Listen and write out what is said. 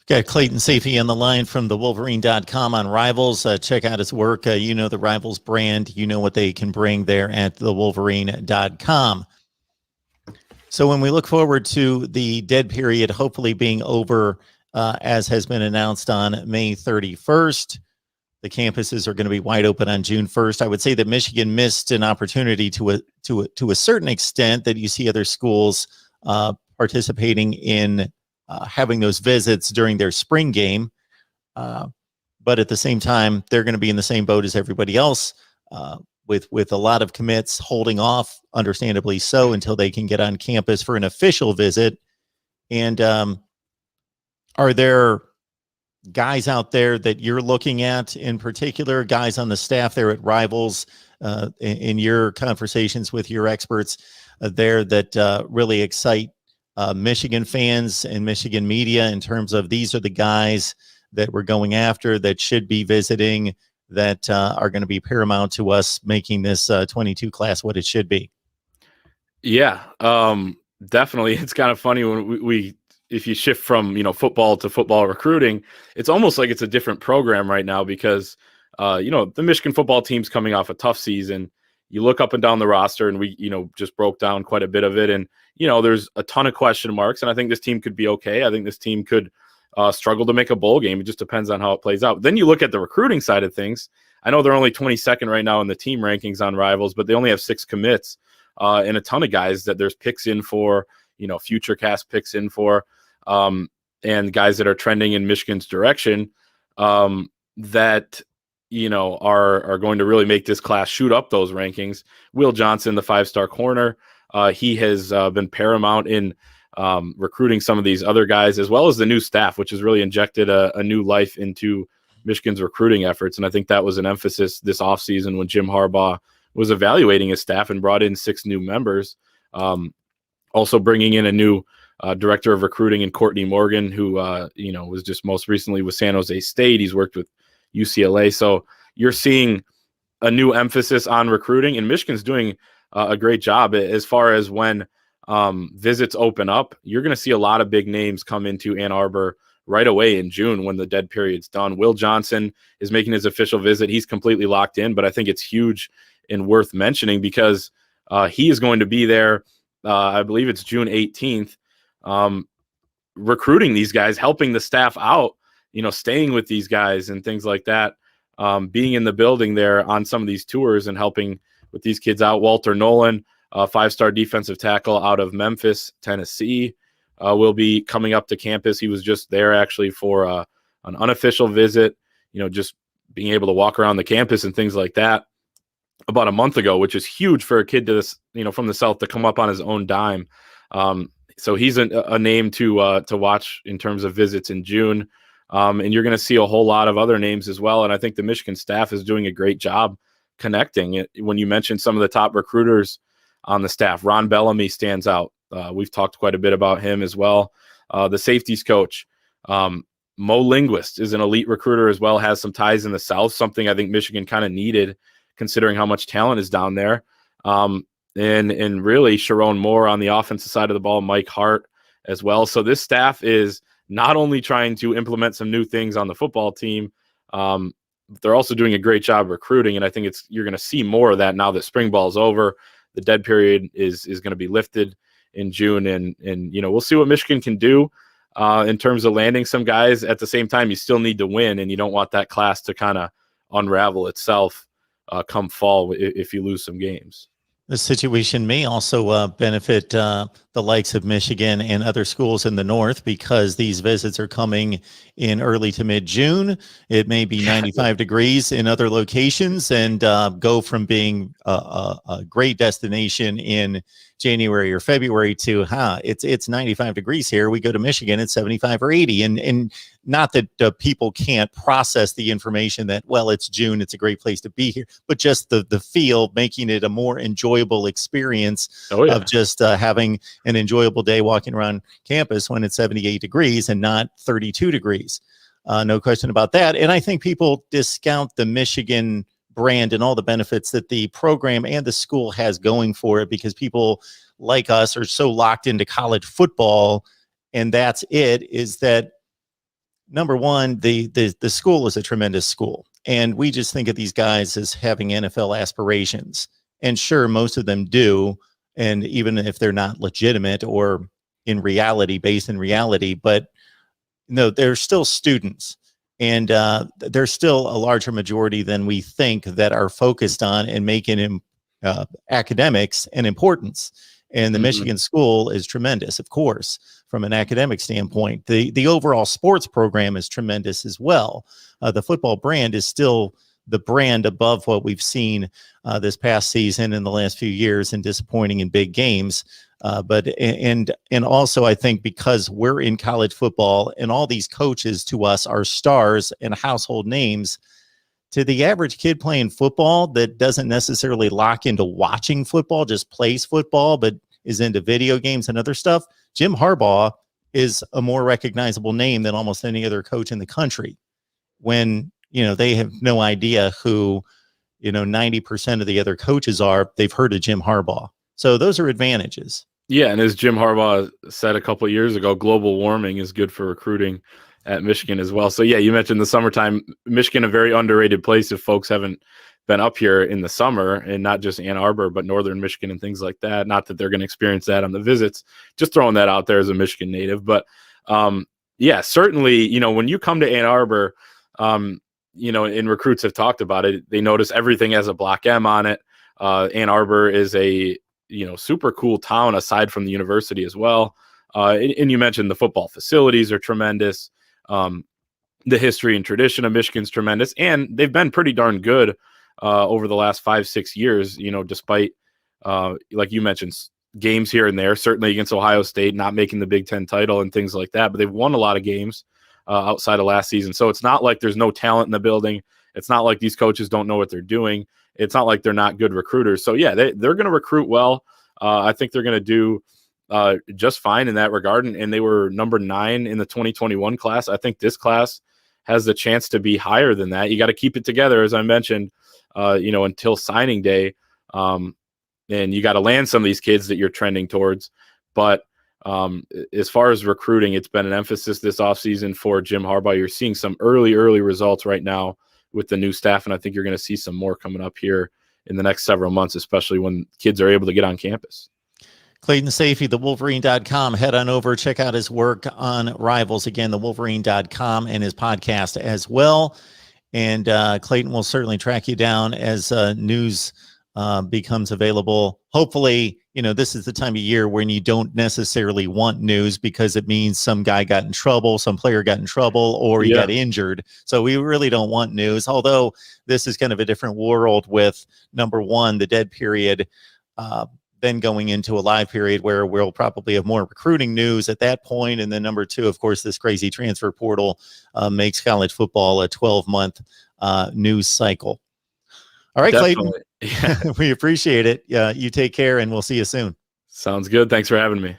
Got Clayton Safey on the line from the Wolverine.com on Rivals. Check out his work. You know the Rivals brand. You know what they can bring there at the Wolverine.com. So when we look forward to the dead period hopefully being over, as has been announced on May 31st, the campuses are going to be wide open on June 1st. I would say that Michigan missed an opportunity to a certain extent that you see other schools participating in having those visits during their spring game. But at the same time, they're going to be in the same boat as everybody else, with a lot of commits holding off, understandably so, until they can get on campus for an official visit. And are there guys out there that you're looking at in particular, guys on the staff there at Rivals, in your conversations with your experts there, that really excite Michigan fans and Michigan media in terms of these are the guys that we're going after that should be visiting, that are going to be paramount to us making this 22 class what it should be? Yeah, definitely. It's kind of funny when we if you shift from, football to football recruiting, it's almost like it's a different program right now because, the Michigan football team's coming off a tough season. You look up and down the roster, and we, just broke down quite a bit of it. And, there's a ton of question marks, and I think this team could be okay. I think this team could struggle to make a bowl game. It just depends on how it plays out. Then you look at the recruiting side of things. I know they're only 22nd right now in the team rankings on Rivals, but they only have 6 commits and a ton of guys that there's picks in for, future cast picks in for, and guys that are trending in Michigan's direction that, are going to really make this class shoot up those rankings. Will Johnson, the 5-star corner, he has been paramount in recruiting some of these other guys, as well as the new staff, which has really injected a new life into Michigan's recruiting efforts. And I think that was an emphasis this offseason when Jim Harbaugh was evaluating his staff and brought in 6 new members. Also bringing in a new director of recruiting in Courtney Morgan, who, was just most recently with San Jose State. He's worked with UCLA. So you're seeing a new emphasis on recruiting, and Michigan's doing a great job as far as when visits open up. You're going to see a lot of big names come into Ann Arbor right away in June when the dead period's done. Will Johnson is making his official visit. He's completely locked in, but I think it's huge and worth mentioning because he is going to be there. I believe it's June 18th, recruiting these guys, helping the staff out, staying with these guys and things like that, being in the building there on some of these tours and helping with these kids out. Walter Nolan, 5-star defensive tackle out of Memphis, Tennessee, will be coming up to campus. He was just there actually for an unofficial visit, just being able to walk around the campus and things like that about a month ago, which is huge for a kid to this, from the South to come up on his own dime. So he's a name to watch in terms of visits in June. And you're going to see a whole lot of other names as well. And I think the Michigan staff is doing a great job connecting it. When you mentioned some of the top recruiters on the staff, Ron Bellamy stands out. We've talked quite a bit about him as well. The safeties coach, Mo Linguist, is an elite recruiter as well, has some ties in the South, something I think Michigan kind of needed considering how much talent is down there. And really Sharon Moore on the offensive side of the ball, Mike Hart as well. So this staff is not only trying to implement some new things on the football team, they're also doing a great job recruiting. And I think you're going to see more of that now that spring ball is over. The dead period is going to be lifted in June. And we'll see what Michigan can do in terms of landing some guys. At the same time, you still need to win, and you don't want that class to kind of unravel itself come fall if you lose some games. The situation may also benefit the likes of Michigan and other schools in the North because these visits are coming in early to mid-June. It may be 95 degrees in other locations and go from being a great destination in January or February to, it's 95 degrees here. We go to Michigan, it's 75 or 80. And not that people can't process the information that, well, it's June, it's a great place to be here, but just the feel, making it a more enjoyable experience of just having an enjoyable day walking around campus when it's 78 degrees and not 32 degrees. No question about that. And I think people discount the Michigan brand and all the benefits that the program and the school has going for it because people like us are so locked into college football. And that's it, is that number one, the school is a tremendous school, and we just think of these guys as having NFL aspirations. And sure, most of them do, and even if they're not legitimate or in reality, based in reality, but no, they're still students. And there's still a larger majority than we think that are focused on and making academics an importance. And the Michigan school is tremendous, of course, from an academic standpoint. The overall sports program is tremendous as well. The football brand is still the brand above what we've seen this past season in the last few years and disappointing in big games. But also I think because we're in college football and all these coaches to us are stars and household names, to the average kid playing football that doesn't necessarily lock into watching football, just plays football, but is into video games and other stuff, Jim Harbaugh is a more recognizable name than almost any other coach in the country. When, they have no idea who, 90% of the other coaches are, they've heard of Jim Harbaugh. So those are advantages. Yeah, and as Jim Harbaugh said a couple of years ago, global warming is good for recruiting at Michigan as well. So yeah, you mentioned the summertime. Michigan, a very underrated place if folks haven't been up here in the summer, and not just Ann Arbor, but northern Michigan and things like that. Not that they're going to experience that on the visits. Just throwing that out there as a Michigan native. But yeah, certainly, when you come to Ann Arbor, and recruits have talked about it, they notice everything has a Block M on it. Ann Arbor is a super cool town aside from the university as well. And you mentioned the football facilities are tremendous. The history and tradition of Michigan's tremendous, and they've been pretty darn good over the last 5-6 years, despite, like you mentioned, games here and there, certainly against Ohio State, not making the Big Ten title and things like that, but they've won a lot of games outside of last season. So it's not like there's no talent in the building. It's not like these coaches don't know what they're doing. It's not like they're not good recruiters. So yeah, they're going to recruit well. I think they're going to do just fine in that regard. And they were number 9 in the 2021 class. I think this class has the chance to be higher than that. You got to keep it together, as I mentioned, until signing day. And you got to land some of these kids that you're trending towards. But as far as recruiting, it's been an emphasis this offseason for Jim Harbaugh. You're seeing some early results right now with the new staff, and I think you're going to see some more coming up here in the next several months, especially when kids are able to get on campus. Clayton Sayfie, thewolverine.com. Head on over, check out his work on Rivals. Again, thewolverine.com, and his podcast as well. And Clayton will certainly track you down as news becomes available. Hopefully, this is the time of year when you don't necessarily want news because it means some guy got in trouble, some player got in trouble, or he got injured. So we really don't want news, although this is kind of a different world with, number one, the dead period, then going into a live period where we'll probably have more recruiting news at that point. And then number two, of course, this crazy transfer portal makes college football a 12-month news cycle. All right, Definitely. Clayton, we appreciate it. You take care, and we'll see you soon. Sounds good. Thanks for having me.